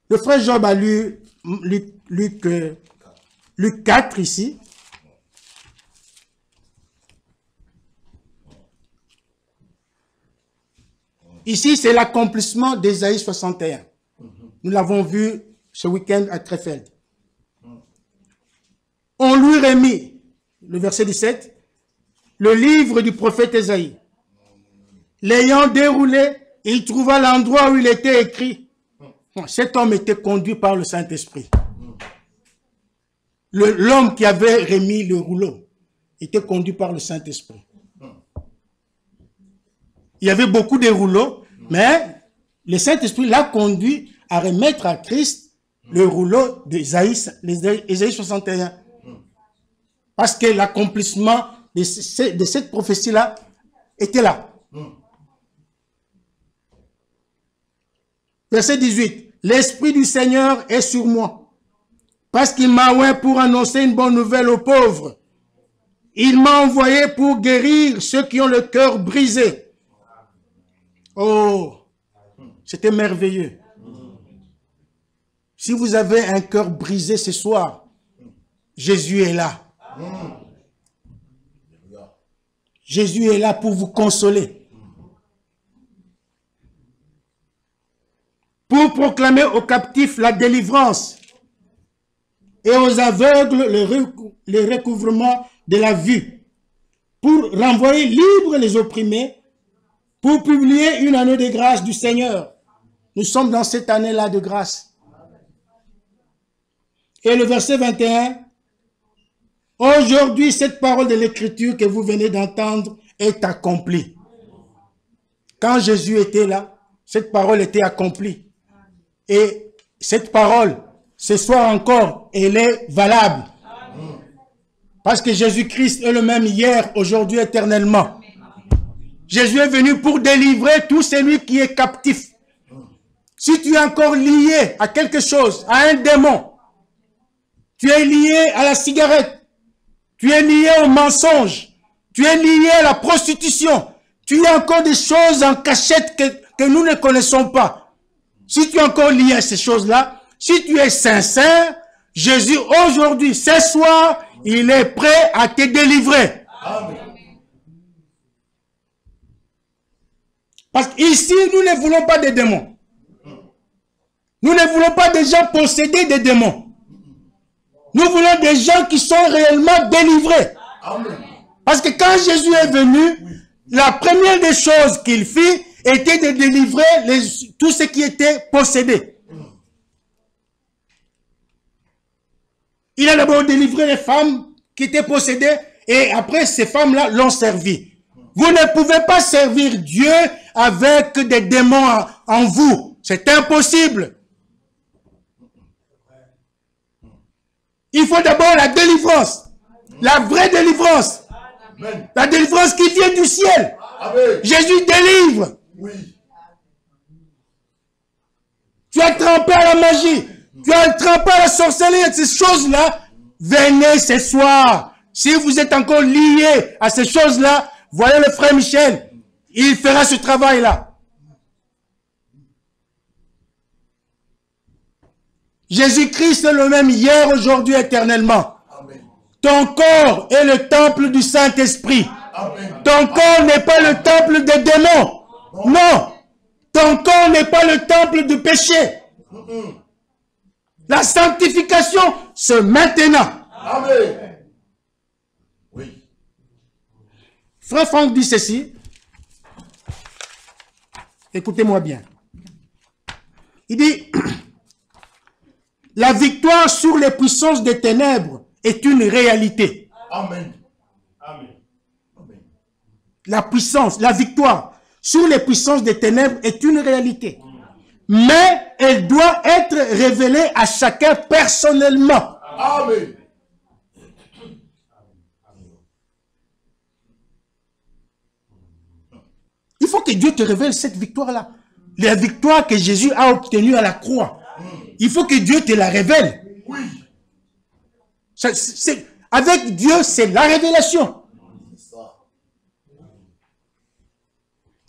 Le frère Job a lu Luc 4 ici. Ici, c'est l'accomplissement d'Ésaïe 61. Nous l'avons vu ce week-end à Krefeld. On lui remit, le verset 17, le livre du prophète Ésaïe. L'ayant déroulé, il trouva l'endroit où il était écrit. Cet homme était conduit par le Saint-Esprit. L'homme qui avait remis le rouleau était conduit par le Saint-Esprit. Il y avait beaucoup de rouleaux, mais le Saint-Esprit l'a conduit à remettre à Christ le rouleau d'Ésaïe 61. Parce que l'accomplissement de cette prophétie-là était là. Verset 18. L'Esprit du Seigneur est sur moi, parce qu'il m'a oint pour annoncer une bonne nouvelle aux pauvres. Il m'a envoyé pour guérir ceux qui ont le cœur brisé. Oh, c'était merveilleux. Si vous avez un cœur brisé ce soir, Jésus est là. Jésus est là pour vous consoler. Pour proclamer aux captifs la délivrance et aux aveugles le recouvrement de la vue, pour renvoyer libres les opprimés, pour publier une année de grâce du Seigneur. Nous sommes dans cette année-là de grâce. Et le verset 21, aujourd'hui, cette parole de l'Écriture que vous venez d'entendre est accomplie. Quand Jésus était là, cette parole était accomplie. Et cette parole, ce soir encore, elle est valable. Parce que Jésus-Christ est le même hier, aujourd'hui, éternellement. Jésus est venu pour délivrer tout celui qui est captif. Si tu es encore lié à quelque chose, à un démon, tu es lié à la cigarette, tu es lié au mensonge, tu es lié à la prostitution, tu as encore des choses en cachette que nous ne connaissons pas. Si tu es encore lié à ces choses-là, si tu es sincère, Jésus aujourd'hui, ce soir, il est prêt à te délivrer. Amen. Parce qu'ici, nous ne voulons pas des démons. Nous ne voulons pas des gens possédés des démons. Nous voulons des gens qui sont réellement délivrés. Amen. Parce que quand Jésus est venu, la première des choses qu'il fit était de délivrer tout ce qui était possédé. Il a d'abord délivré les femmes qui étaient possédées et après ces femmes-là l'ont servi. Vous ne pouvez pas servir Dieu avec des démons en vous. C'est impossible. Il faut d'abord la délivrance. La vraie délivrance. Amen. La délivrance qui vient du ciel. Amen. Jésus délivre. Oui. Tu as trempé à la magie. Tu as trempé à la sorcellerie. Ces choses-là, venez ce soir. Si vous êtes encore liés à ces choses-là, voyez le frère Michel. Il fera ce travail-là. Jésus-Christ est le même hier, aujourd'hui, éternellement. Amen. Ton corps est le temple du Saint-Esprit. Ton corps n'est pas le temple des démons. Non. Ton corps n'est pas le temple du péché. La sanctification, c'est maintenant. Amen. Oui. Frère Franck dit ceci. Écoutez-moi bien. Il dit... La victoire sur les puissances des ténèbres est une réalité. Amen. Amen. La puissance, la victoire sur les puissances des ténèbres est une réalité. Mais elle doit être révélée à chacun personnellement. Amen. Il faut que Dieu te révèle cette victoire-là. La victoire que Jésus a obtenue à la croix. Il faut que Dieu te la révèle. Oui. Avec Dieu, c'est la révélation.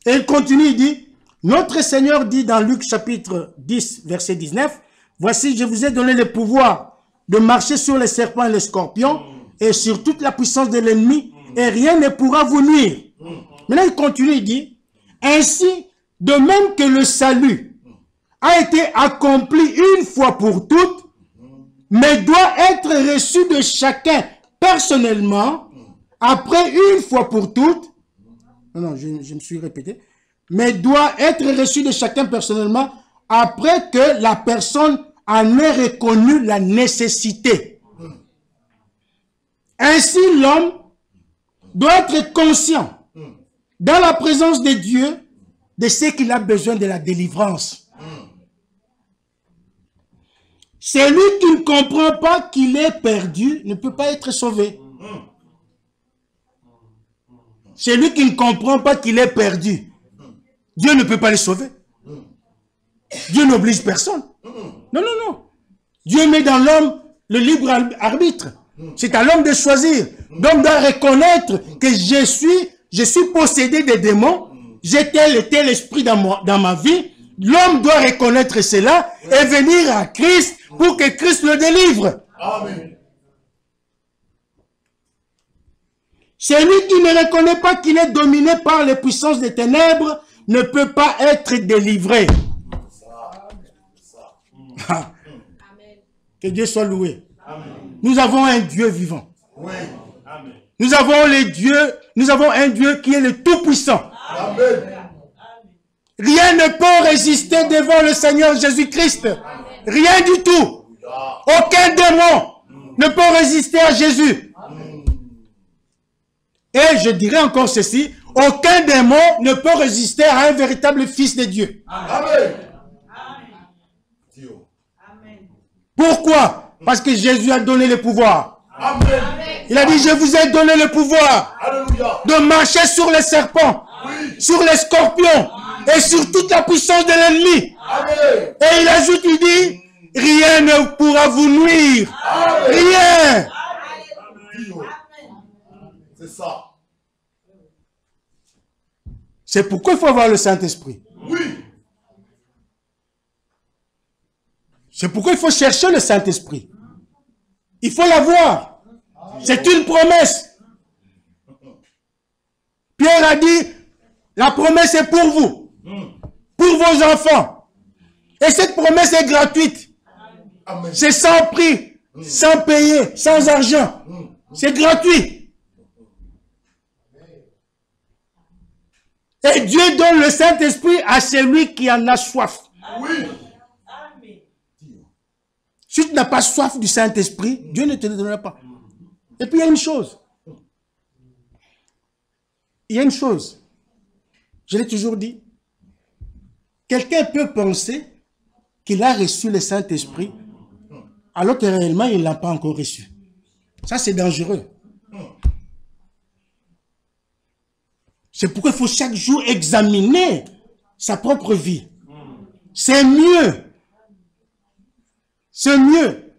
Et il continue, il dit, notre Seigneur dit dans Luc chapitre 10, verset 19, « Voici, je vous ai donné le pouvoir de marcher sur les serpents et les scorpions et sur toute la puissance de l'ennemi, et rien ne pourra vous nuire. » Maintenant, il continue, il dit, « Ainsi, de même que le salut a été accompli une fois pour toutes, mais doit être reçu de chacun personnellement, après une fois pour toutes, non, je me suis répété, mais doit être reçu de chacun personnellement, après que la personne en ait reconnu la nécessité. Ainsi, l'homme doit être conscient, dans la présence de Dieu, de ce qu'il a besoin de la délivrance. Celui qui ne comprend pas qu'il est perdu ne peut pas être sauvé. Celui qui ne comprend pas qu'il est perdu, Dieu ne peut pas le sauver. Dieu n'oblige personne. Non, non, non. Dieu met dans l'homme le libre arbitre. C'est à l'homme de choisir. L'homme doit reconnaître que je suis possédé des démons. J'ai tel et tel esprit dans ma vie. L'homme doit reconnaître cela et venir à Christ pour que Christ le délivre. Amen. Celui qui ne reconnaît pas qu'il est dominé par les puissances des ténèbres ne peut pas être délivré. Que Dieu soit loué. Amen. Nous avons un Dieu vivant. Oui. Amen. Nous avons le Dieu nous avons un Dieu qui est le Tout-Puissant. Amen. Rien ne peut résister devant le Seigneur Jésus-Christ. Rien du tout. Aucun démon ne peut résister à Jésus. Et je dirais encore ceci, aucun démon ne peut résister à un véritable fils de Dieu. Amen. Pourquoi? Parce que Jésus a donné le pouvoir. Amen. Il a dit, je vous ai donné le pouvoir Alléluia. de marcher sur les serpents, sur les scorpions et sur toute la puissance de l'ennemi. Amen. Et il ajoute, il dit, rien ne pourra vous nuire. Rien. C'est ça. C'est pourquoi il faut avoir le Saint-Esprit. Oui. C'est pourquoi il faut chercher le Saint-Esprit. Il faut l'avoir. C'est une promesse. Pierre a dit, la promesse est pour vous, pour vos enfants. Et cette promesse est gratuite. C'est sans prix, sans payer, sans argent. C'est gratuit. Et Dieu donne le Saint-Esprit à celui qui en a soif. Oui. Si tu n'as pas soif du Saint-Esprit, Dieu ne te le donnera pas. Et puis il y a une chose. Il y a une chose. Je l'ai toujours dit. Quelqu'un peut penser qu'il a reçu le Saint-Esprit alors que réellement il ne l'a pas encore reçu. Ça c'est dangereux. C'est pourquoi il faut chaque jour examiner sa propre vie. C'est mieux. C'est mieux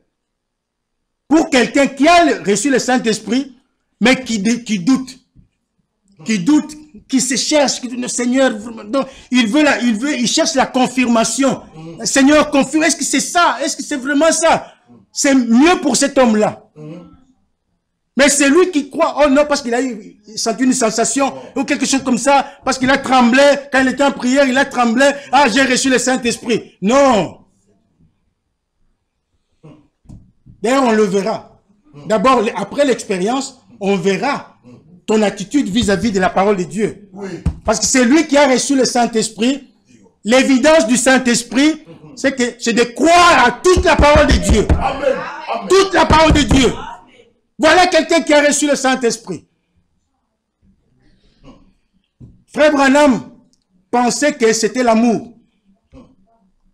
pour quelqu'un qui a reçu le Saint-Esprit, mais qui doute, qui se cherche, qui dit, le Seigneur, donc, il cherche la confirmation. Le Seigneur confirme, est-ce que c'est ça? Est-ce que c'est vraiment ça? C'est mieux pour cet homme-là. Mais c'est lui qui croit, oh non, parce qu'il a senti une sensation ou quelque chose comme ça, parce qu'il a tremblé, quand il était en prière, il a tremblé, ah, j'ai reçu le Saint-Esprit. Non. D'ailleurs, on le verra. D'abord, après l'expérience, on verra ton attitude vis-à-vis de la parole de Dieu. Parce que c'est lui qui a reçu le Saint-Esprit. L'évidence du Saint-Esprit, c'est de croire à toute la parole de Dieu. Amen. Amen. Toute la parole de Dieu. Voilà quelqu'un qui a reçu le Saint-Esprit. Frère Branham pensait que c'était l'amour.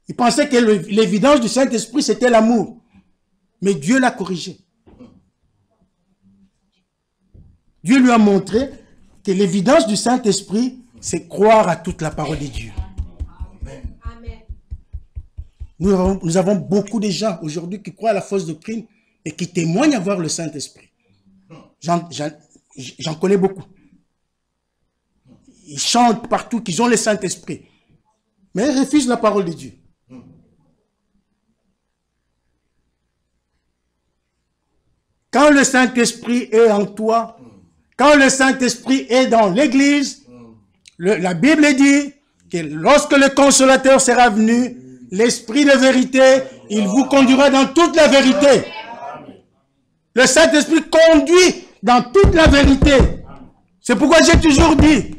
Il pensait que l'évidence du Saint-Esprit, c'était l'amour. Mais Dieu l'a corrigé. Dieu lui a montré que l'évidence du Saint-Esprit, c'est croire à toute la parole de Dieu. Amen. Nous avons beaucoup de gens aujourd'hui qui croient à la fausse doctrine et qui témoignent avoir le Saint-Esprit. J'en connais beaucoup. Ils chantent partout qu'ils ont le Saint-Esprit. Mais ils refusent la parole de Dieu. Quand le Saint-Esprit est en toi, quand le Saint-Esprit est dans l'Église, la Bible dit que lorsque le Consolateur sera venu, l'Esprit de vérité, il vous conduira dans toute la vérité. Le Saint-Esprit conduit dans toute la vérité. C'est pourquoi j'ai toujours dit,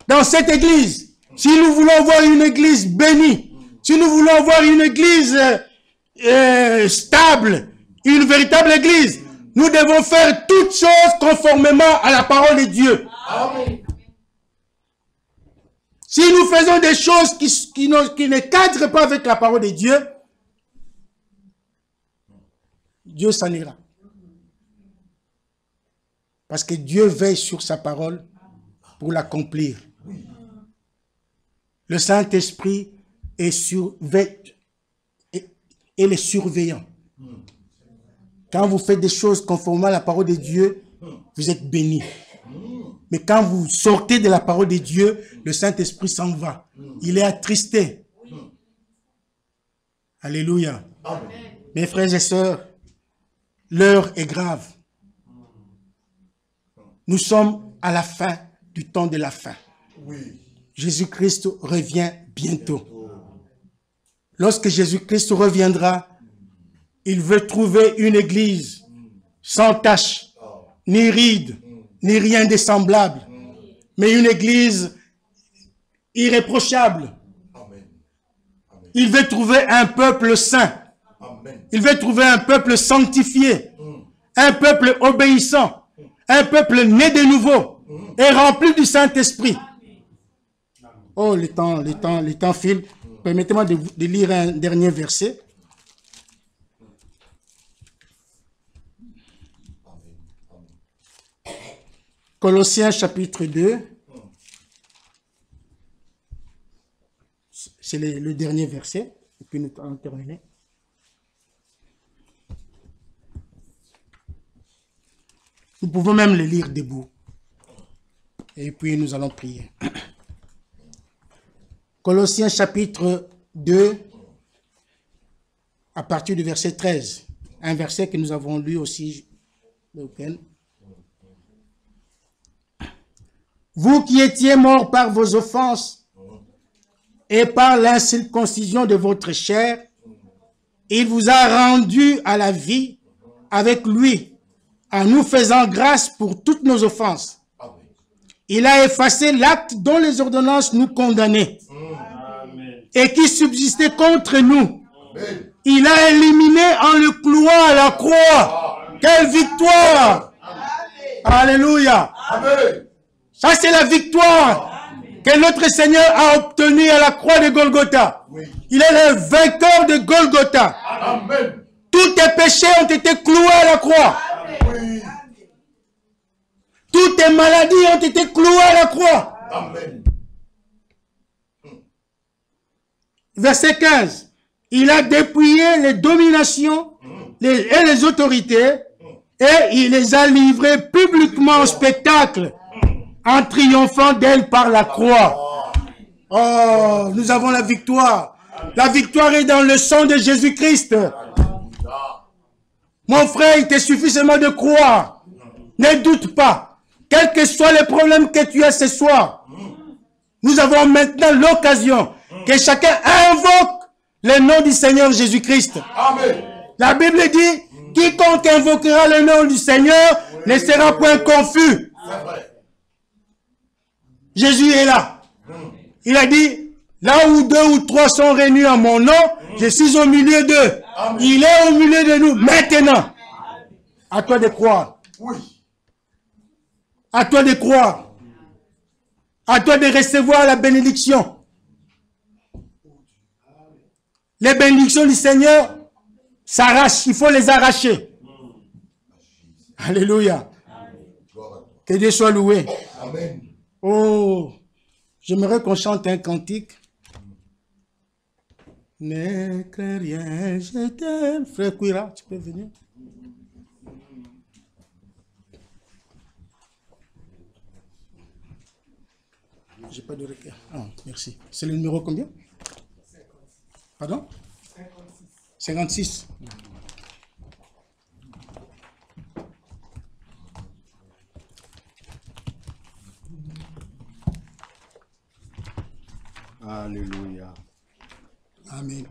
dans cette Église, si nous voulons voir une Église bénie, si nous voulons voir une Église stable, une véritable Église, nous devons faire toutes choses conformément à la parole de Dieu. Amen. Si nous faisons des choses qui ne cadrent pas avec la parole de Dieu, Dieu s'en ira. Parce que Dieu veille sur sa parole pour l'accomplir. Le Saint-Esprit est le surveillant. Quand vous faites des choses conformément à la parole de Dieu, vous êtes bénis. Mais quand vous sortez de la parole de Dieu, le Saint-Esprit s'en va. Il est attristé. Alléluia. Amen. Mes frères et sœurs, l'heure est grave. Nous sommes à la fin du temps de la fin. Oui. Jésus-Christ revient bientôt. Lorsque Jésus-Christ reviendra, il veut trouver une église sans tache, ni ride, ni rien de semblable, mais une église irréprochable. Il veut trouver un peuple saint. Il veut trouver un peuple sanctifié, un peuple obéissant, un peuple né de nouveau et rempli du Saint-Esprit. Oh, le temps file. Permettez-moi de lire un dernier verset. Colossiens chapitre 2. C'est le dernier verset. Et puis nous allons terminer. Nous pouvons même le lire debout. Et puis nous allons prier. Colossiens chapitre 2, à partir du verset 13. Un verset que nous avons lu aussi le week-end. Vous qui étiez morts par vos offenses et par l'incirconcision de votre chair, il vous a rendu à la vie avec lui, en nous faisant grâce pour toutes nos offenses. Il a effacé l'acte dont les ordonnances nous condamnaient et qui subsistait contre nous. Il a éliminé en le clouant à la croix. Quelle victoire! Alléluia! Ça, c'est la victoire que notre Seigneur a obtenue à la croix de Golgotha. Il est le vainqueur de Golgotha. Tous tes péchés ont été cloués à la croix. Toutes tes maladies ont été clouées à la croix. Verset 15. Il a dépouillé les dominations et les autorités et il les a livrées publiquement au spectacle en triomphant d'elles par la croix. Oh, nous avons la victoire. La victoire est dans le sang de Jésus-Christ. Mon frère, il te suffit seulement de croire. Ne doute pas. Quels que soient les problèmes que tu as ce soir, nous avons maintenant l'occasion que chacun invoque le nom du Seigneur Jésus-Christ. La Bible dit, quiconque invoquera le nom du Seigneur ne sera point confus. Jésus est là. Il a dit, là où 2 ou 3 sont réunis en mon nom, je suis au milieu d'eux. Il est au milieu de nous maintenant. À toi de croire. À toi de croire. À toi de recevoir la bénédiction. Les bénédictions du Seigneur s'arrachent. Il faut les arracher. Alléluia. Que Dieu soit loué. Amen. Oh, j'aimerais qu'on chante un cantique. Ne crains rien, je t'aime. Frère Kouira, tu peux venir? J'ai pas de regard. Ah, merci. C'est le numéro combien? Pardon? 56. Alléluia. Amen.